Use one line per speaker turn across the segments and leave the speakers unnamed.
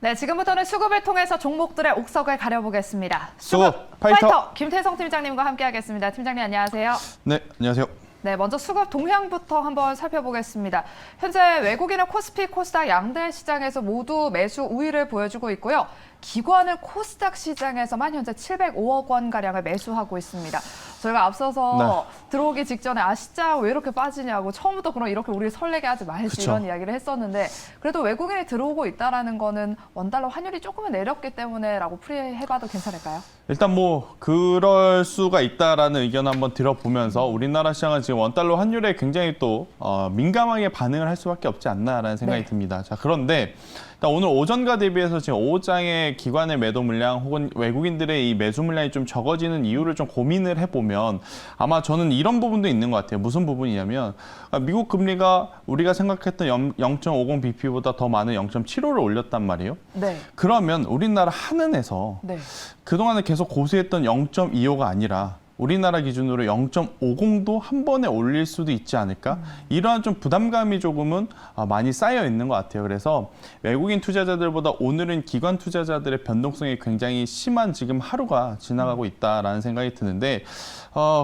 네, 지금부터는 수급을 통해서 종목들의 옥석을 가려보겠습니다.
수급 파이터
김태성 팀장님과 함께하겠습니다. 팀장님 안녕하세요.
네, 안녕하세요.
네, 먼저 수급 동향부터 한번 살펴보겠습니다. 현재 외국인은 코스피, 코스닥 양대 시장에서 모두 매수 우위를 보여주고 있고요. 기관은 코스닥 시장에서만 현재 705억 원가량을 매수하고 있습니다. 저희가 앞서서 들어오기 직전에 시장 왜 이렇게 빠지냐고 처음부터 그럼 이렇게 우리 설레게 하지 말지
그쵸.
이런 이야기를 했었는데 그래도 외국인이 들어오고 있다는 거는 원달러 환율이 조금은 내렸기 때문에라고 풀이해봐도 괜찮을까요?
일단 뭐 그럴 수가 있다라는 의견 한번 들어보면서 우리나라 시장은 지금 원달러 환율에 굉장히 또 민감하게 반응을 할 수밖에 없지 않나라는 생각이 듭니다. 자, 그런데 일단 오늘 오전과 대비해서 지금 오후장의 기관의 매도 물량 혹은 외국인들의 이 매수 물량이 좀 적어지는 이유를 좀 고민을 해보면 아마 저는 이런 부분도 있는 것 같아요. 무슨 부분이냐면 미국 금리가 우리가 생각했던 0.50bp보다 더 많은 0.75를 올렸단 말이에요.
네.
그러면 우리나라 한은에서
네.
그동안에 계속 고수했던 0.25가 아니라 우리나라 기준으로 0.50도 한 번에 올릴 수도 있지 않을까? 이러한 좀 부담감이 조금은 많이 쌓여 있는 것 같아요. 그래서 외국인 투자자들보다 오늘은 기관 투자자들의 변동성이 굉장히 심한 지금 하루가 지나가고 있다라는 생각이 드는데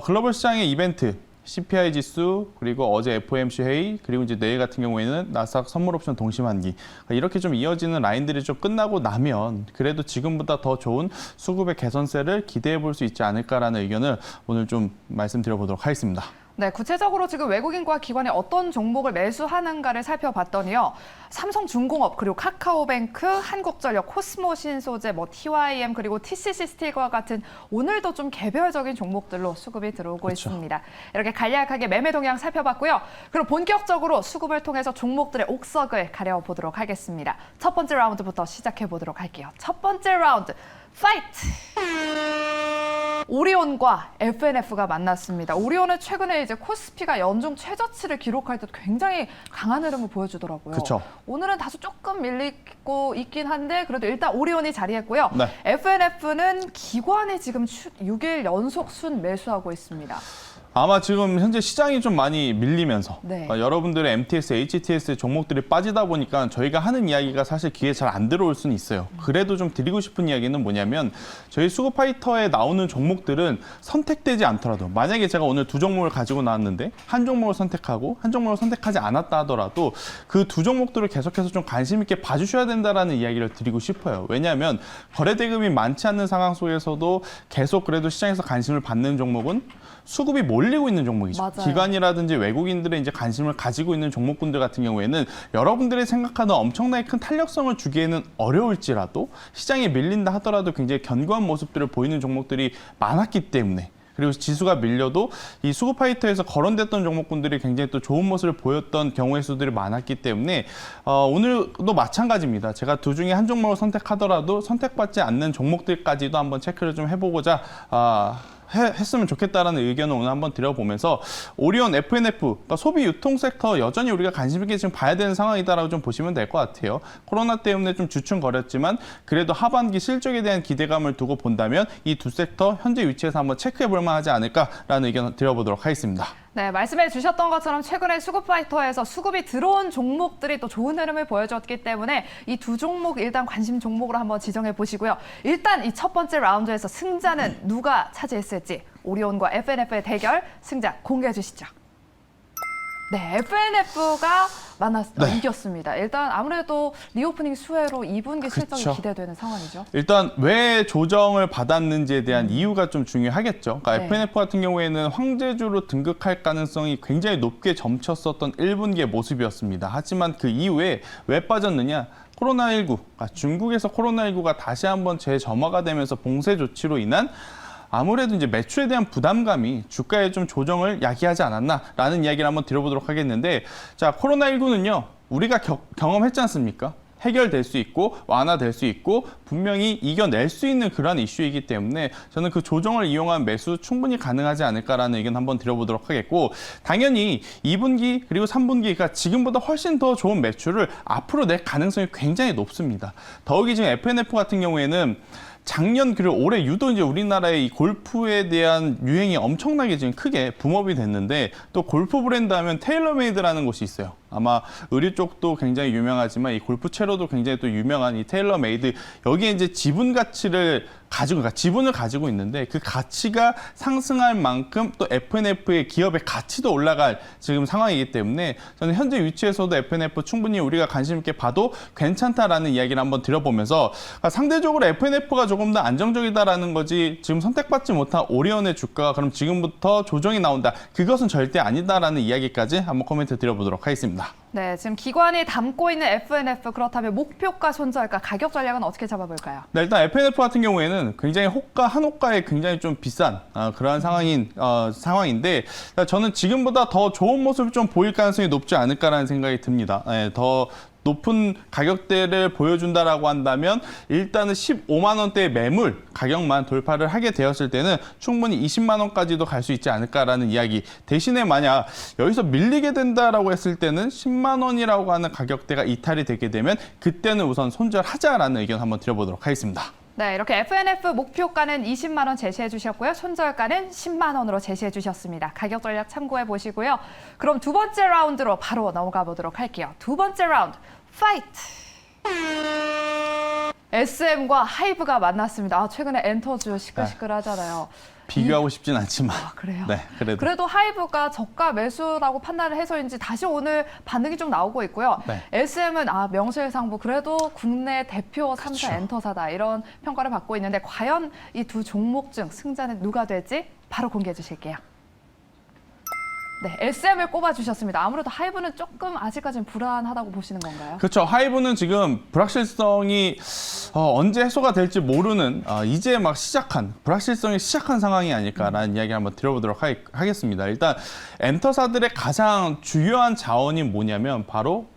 글로벌 시장의 이벤트 CPI 지수, 그리고 어제 FOMC 회의, 그리고 이제 내일 같은 경우에는 나스닥 선물 옵션 동시만기. 이렇게 좀 이어지는 라인들이 좀 끝나고 나면 그래도 지금보다 더 좋은 수급의 개선세를 기대해 볼 수 있지 않을까라는 의견을 오늘 좀 말씀드려보도록 하겠습니다.
네, 구체적으로 지금 외국인과 기관이 어떤 종목을 매수하는가를 살펴봤더니요. 삼성중공업, 그리고 카카오뱅크, 한국전력, 코스모신소재, TYM, 그리고 TCC 스틸과 같은 오늘도 좀 개별적인 종목들로 수급이 들어오고 있습니다. 이렇게 간략하게 매매 동향 살펴봤고요. 그리고 본격적으로 수급을 통해서 종목들의 옥석을 가려보도록 하겠습니다. 첫 번째 라운드부터 시작해보도록 할게요. 첫 번째 라운드, 파이트! 오리온과 FNF가 만났습니다. 오리온은 최근에 이제 코스피가 연중 최저치를 기록할 때 굉장히 강한 흐름을 보여주더라고요.
그쵸.
오늘은 다소 조금 밀리고 있긴 한데 그래도 일단 오리온이 자리했고요.
네.
FNF는 기관이 지금 6일 연속 순 매수하고 있습니다.
아마 지금 현재 시장이 좀 많이 밀리면서
네.
여러분들의 MTS, HTS 종목들이 빠지다 보니까 저희가 하는 이야기가 사실 귀에 잘 안 들어올 수는 있어요. 그래도 좀 드리고 싶은 이야기는 뭐냐면 저희 수급 파이터에 나오는 종목들은 선택되지 않더라도 만약에 제가 오늘 두 종목을 가지고 나왔는데 한 종목을 선택하고 한 종목을 선택하지 않았다 하더라도 그 두 종목들을 계속해서 좀 관심 있게 봐주셔야 된다라는 이야기를 드리고 싶어요. 왜냐하면 거래 대금이 많지 않는 상황 속에서도 계속 그래도 시장에서 관심을 받는 종목은 수급이 몰리고 있는 종목이죠.
맞아요.
기관이라든지 외국인들의 이제 관심을 가지고 있는 종목군들 같은 경우에는 여러분들이 생각하는 엄청나게 큰 탄력성을 주기에는 어려울지라도 시장에 밀린다 하더라도 굉장히 견고한 모습들을 보이는 종목들이 많았기 때문에 그리고 지수가 밀려도 이 수급 파이터에서 거론됐던 종목군들이 굉장히 또 좋은 모습을 보였던 경우의 수들이 많았기 때문에 오늘도 마찬가지입니다. 제가 두 중에 한 종목을 선택하더라도 선택받지 않는 종목들까지도 한번 체크를 좀 해보고자 했으면 좋겠다라는 의견을 오늘 한번 드려보면서 오리온, FNF, 그러니까 소비 유통 섹터 여전히 우리가 관심 있게 지금 봐야 되는 상황이다라고 좀 보시면 될 것 같아요. 코로나 때문에 좀 주춤거렸지만 그래도 하반기 실적에 대한 기대감을 두고 본다면 이 두 섹터 현재 위치에서 한번 체크해 볼 만하지 않을까라는 의견을 드려보도록 하겠습니다.
네, 말씀해 주셨던 것처럼 최근에 수급 파이터에서 수급이 들어온 종목들이 또 좋은 흐름을 보여줬기 때문에 이 두 종목 일단 관심 종목으로 한번 지정해 보시고요. 일단 이 첫 번째 라운드에서 승자는 누가 차지했을지 오리온과 FNF의 대결 승자 공개해 주시죠. 네, FNF가 이겼습니다. 일단 아무래도 리오프닝 수혜로 2분기 실적이
그쵸.
기대되는 상황이죠.
일단 왜 조정을 받았는지에 대한 이유가 좀 중요하겠죠. 그러니까
네.
FNF 같은 경우에는 황제주로 등극할 가능성이 굉장히 높게 점쳤었던 1분기의 모습이었습니다. 하지만 그 이후에 왜 빠졌느냐? 코로나19, 그러니까 중국에서 코로나19가 다시 한번 재점화가 되면서 봉쇄 조치로 인한 아무래도 이제 매출에 대한 부담감이 주가에 좀 조정을 야기하지 않았나라는 이야기를 한번 드려보도록 하겠는데, 자, 코로나19는요, 우리가 경험했지 않습니까? 해결될 수 있고 완화될 수 있고 분명히 이겨낼 수 있는 그런 이슈이기 때문에 저는 그 조정을 이용한 매수 충분히 가능하지 않을까라는 의견 한번 드려보도록 하겠고, 당연히 2분기 그리고 3분기가 지금보다 훨씬 더 좋은 매출을 앞으로 낼 가능성이 굉장히 높습니다. 더욱이 지금 FNF 같은 경우에는 작년 그리고 올해 유독 이제 우리나라의 이 골프에 대한 유행이 엄청나게 지금 크게 붐업이 됐는데 또 골프 브랜드 하면 테일러메이드라는 곳이 있어요. 아마 의류 쪽도 굉장히 유명하지만 이 골프 채로도 굉장히 또 유명한 이 테일러메이드 여기에 이제 지분 가치를 가지고 그러니까 지분을 가지고 있는데 그 가치가 상승할 만큼 또 FNF의 기업의 가치도 올라갈 지금 상황이기 때문에 저는 현재 위치에서도 FNF 충분히 우리가 관심 있게 봐도 괜찮다라는 이야기를 한번 드려보면서 상대적으로 FNF가 조금 더 안정적이다라는 거지 지금 선택받지 못한 오리온의 주가가 그럼 지금부터 조정이 나온다. 그것은 절대 아니다라는 이야기까지 한번 코멘트 드려보도록 하겠습니다.
네, 지금 기관이 담고 있는 FNF 그렇다면 목표가, 손절가, 가격 전략은 어떻게 잡아볼까요?
네, 일단 FNF 같은 경우에는 굉장히 한 호가에 굉장히 좀 비싼 그러한 상황인데 저는 지금보다 더 좋은 모습을 좀 보일 가능성이 높지 않을까라는 생각이 듭니다. 네, 더 높은 가격대를 보여준다라고 한다면 일단은 15만 원대의 매물 가격만 돌파를 하게 되었을 때는 충분히 20만 원까지도 갈 수 있지 않을까라는 이야기. 대신에 만약 여기서 밀리게 된다라고 했을 때는 10만 원이라고 하는 가격대가 이탈이 되게 되면 그때는 우선 손절하자라는 의견 한번 드려보도록 하겠습니다.
네, 이렇게 FNF 목표가는 20만 원 제시해 주셨고요. 손절가는 10만 원으로 제시해 주셨습니다. 가격 전략 참고해 보시고요. 그럼 두 번째 라운드로 바로 넘어가 보도록 할게요. 두 번째 라운드, 파이트! SM과 하이브가 만났습니다. 최근에 엔터주 시끌시끌하잖아요.
비교하고 싶진 않지만.
그래요?
네,
그래도 하이브가 저가 매수라고 판단을 해서인지 다시 오늘 반등이 좀 나오고 있고요.
네.
SM은 명실상부 그래도 국내 대표 3사
그쵸.
엔터사다 이런 평가를 받고 있는데 과연 이 두 종목 중 승자는 누가 될지 바로 공개해 주실게요. 네, SM을 꼽아주셨습니다. 아무래도 하이브는 조금 아직까지는 불안하다고 보시는 건가요?
그렇죠. 하이브는 지금 불확실성이 언제 해소가 될지 모르는 이제 막 불확실성이 시작한 상황이 아닐까라는 이야기 한번 드려보도록 하겠습니다. 일단 엔터사들의 가장 중요한 자원이 뭐냐면 바로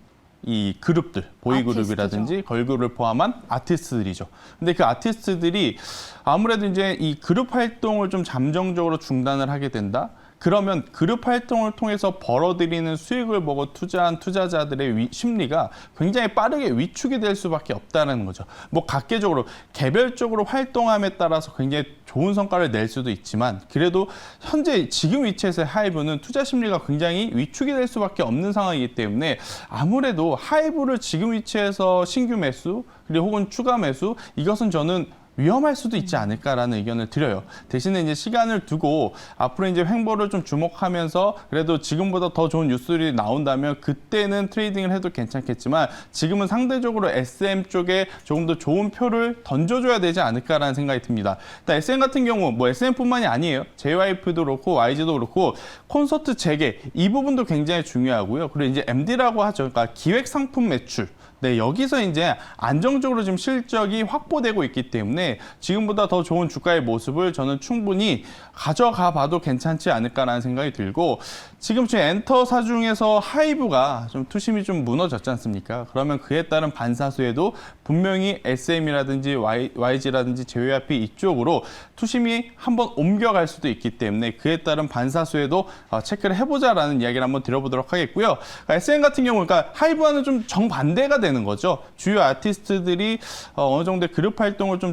이 그룹들, 보이그룹이라든지 걸그룹을 포함한 아티스트들이죠. 근데 그 아티스트들이 아무래도 이제 이 그룹 활동을 좀 잠정적으로 중단을 하게 된다. 그러면 그룹 활동을 통해서 벌어들이는 수익을 보고 투자한 투자자들의 심리가 굉장히 빠르게 위축이 될 수밖에 없다는 거죠. 뭐 각계적으로 개별적으로 활동함에 따라서 굉장히 좋은 성과를 낼 수도 있지만 그래도 현재 지금 위치에서의 하이브는 투자 심리가 굉장히 위축이 될 수밖에 없는 상황이기 때문에 아무래도 하이브를 지금 위치에서 신규 매수 그리고 혹은 추가 매수 이것은 저는 위험할 수도 있지 않을까라는 의견을 드려요. 대신에 이제 시간을 두고 앞으로 이제 횡보를 좀 주목하면서 그래도 지금보다 더 좋은 뉴스들이 나온다면 그때는 트레이딩을 해도 괜찮겠지만 지금은 상대적으로 SM 쪽에 조금 더 좋은 표를 던져줘야 되지 않을까라는 생각이 듭니다. 일단 SM 같은 경우 뭐 SM뿐만이 아니에요. JYP도 그렇고 YG도 그렇고 콘서트 재개 이 부분도 굉장히 중요하고요. 그리고 이제 MD라고 하죠. 그러니까 기획 상품 매출. 네, 여기서 이제 안정적으로 지금 실적이 확보되고 있기 때문에 지금보다 더 좋은 주가의 모습을 저는 충분히 가져가 봐도 괜찮지 않을까라는 생각이 들고 지금 엔터사 중에서 하이브가 좀 투심이 좀 무너졌지 않습니까? 그러면 그에 따른 반사수에도 분명히 SM이라든지 YG라든지 JYP 이쪽으로 투심이 한번 옮겨갈 수도 있기 때문에 그에 따른 반사수에도 체크를 해보자라는 이야기를 한번 드려보도록 하겠고요. SM 같은 경우, 그러니까 하이브와는 좀 정반대가 되는 거죠. 주요 아티스트들이 어느 정도의 그룹 활동을 좀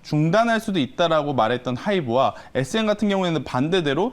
중단할 수도 있다라고 말했던 하이브와 SM 같은 경우에는 반대대로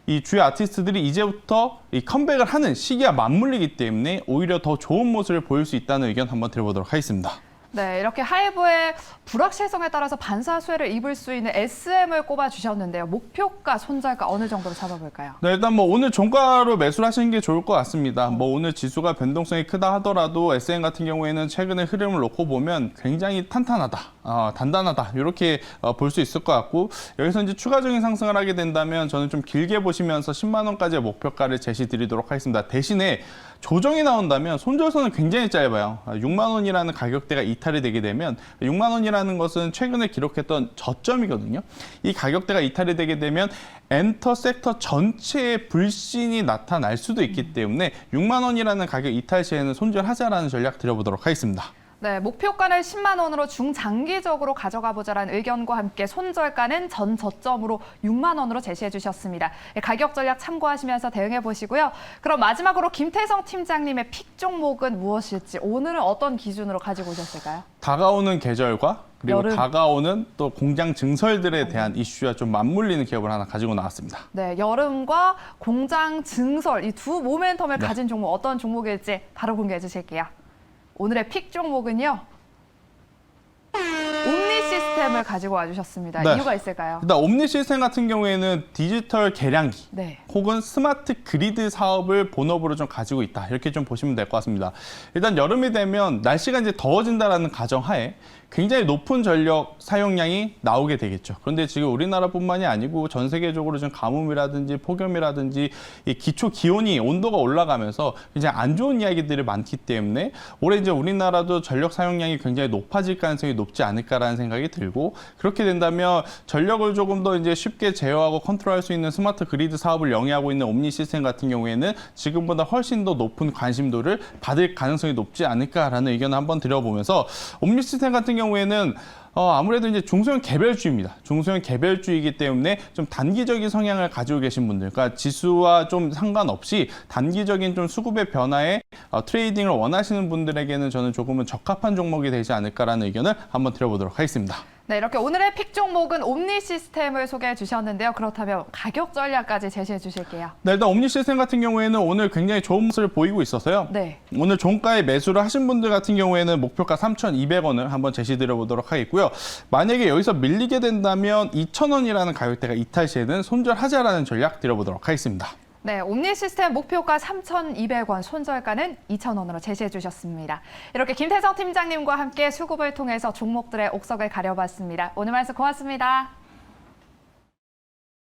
이 주요 아티스트들이 이제부터 이 컴백을 하는 시기와 맞물리기 때문에 오히려 더 좋은 모습을 보일 수 있다는 의견 한번 드려보도록 하겠습니다.
네, 이렇게 하이브의 불확실성에 따라서 반사수혜를 입을 수 있는 SM을 꼽아주셨는데요. 목표가, 손절가 어느 정도로 잡아볼까요?
네, 일단 뭐 오늘 종가로 매수를 하시는 게 좋을 것 같습니다. 뭐 오늘 지수가 변동성이 크다 하더라도 SM 같은 경우에는 최근의 흐름을 놓고 보면 굉장히 탄탄하다, 단단하다 이렇게 볼 수 있을 것 같고 여기서 이제 추가적인 상승을 하게 된다면 저는 좀 길게 보시면서 10만 원까지의 목표가를 제시드리도록 하겠습니다. 대신에 조정이 나온다면 손절선은 굉장히 짧아요. 6만 원이라는 가격대가 이탈이 되게 되면 6만 원이라는 것은 최근에 기록했던 저점이거든요. 이 가격대가 이탈이 되게 되면 엔터 섹터 전체의 불신이 나타날 수도 있기 때문에 6만 원이라는 가격 이탈 시에는 손절하자라는 전략 드려보도록 하겠습니다.
네, 목표가를 10만 원으로 중장기적으로 가져가 보자라는 의견과 함께 손절가는 전 저점으로 6만 원으로 제시해 주셨습니다. 가격 전략 참고하시면서 대응해 보시고요. 그럼 마지막으로 김태성 팀장님의 픽 종목은 무엇일지 오늘은 어떤 기준으로 가지고 오셨을까요?
다가오는 계절과 그리고
여름.
다가오는 또 공장 증설들에 대한 이슈와 좀 맞물리는 기업을 하나 가지고 나왔습니다.
네, 여름과 공장 증설 이 두 모멘텀을
네.
가진 종목 어떤 종목일지 바로 공개해 주실게요. 오늘의 픽 종목은요. 옴니 시스템을 가지고 와주셨습니다.
네.
이유가 있을까요?
일단 옴니 시스템 같은 경우에는 디지털 계량기
네.
혹은 스마트 그리드 사업을 본업으로 좀 가지고 있다. 이렇게 좀 보시면 될 것 같습니다. 일단 여름이 되면 날씨가 이제 더워진다라는 가정하에 굉장히 높은 전력 사용량이 나오게 되겠죠. 그런데 지금 우리나라뿐만이 아니고 전 세계적으로 지금 가뭄이라든지 폭염이라든지 이 기초 기온이 온도가 올라가면서 굉장히 안 좋은 이야기들이 많기 때문에 올해 이제 우리나라도 전력 사용량이 굉장히 높아질 가능성이 높지 않을까라는 생각이 들고, 그렇게 된다면 전력을 조금 더 이제 쉽게 제어하고 컨트롤할 수 있는 스마트 그리드 사업을 영위하고 있는 옴니 시스템 같은 경우에는 지금보다 훨씬 더 높은 관심도를 받을 가능성이 높지 않을까라는 의견을 한번 드려보면서, 옴니 시스템 같은 경우에는 아무래도 이제 중소형 개별주입니다. 중소형 개별주이기 때문에 좀 단기적인 성향을 가지고 계신 분들, 그러니까 지수와 좀 상관없이 단기적인 좀 수급의 변화에 트레이딩을 원하시는 분들에게는 저는 조금은 적합한 종목이 되지 않을까라는 의견을 한번 드려보도록 하겠습니다.
네, 이렇게 오늘의 픽 종목은 옴니 시스템을 소개해 주셨는데요. 그렇다면 가격 전략까지 제시해 주실게요.
네, 일단 옴니 시스템 같은 경우에는 오늘 굉장히 좋은 모습을 보이고 있어서요.
네.
오늘 종가에 매수를 하신 분들 같은 경우에는 목표가 3,200원을 한번 제시드려 보도록 하겠고요. 만약에 여기서 밀리게 된다면 2,000원이라는 가격대가 이탈 시에는 손절하자라는 전략 드려보도록 하겠습니다.
네, 옴니 시스템 목표가 3,200원, 손절가는 2,000원으로 제시해 주셨습니다. 이렇게 김태성 팀장님과 함께 수급을 통해서 종목들의 옥석을 가려봤습니다. 오늘 말씀 고맙습니다.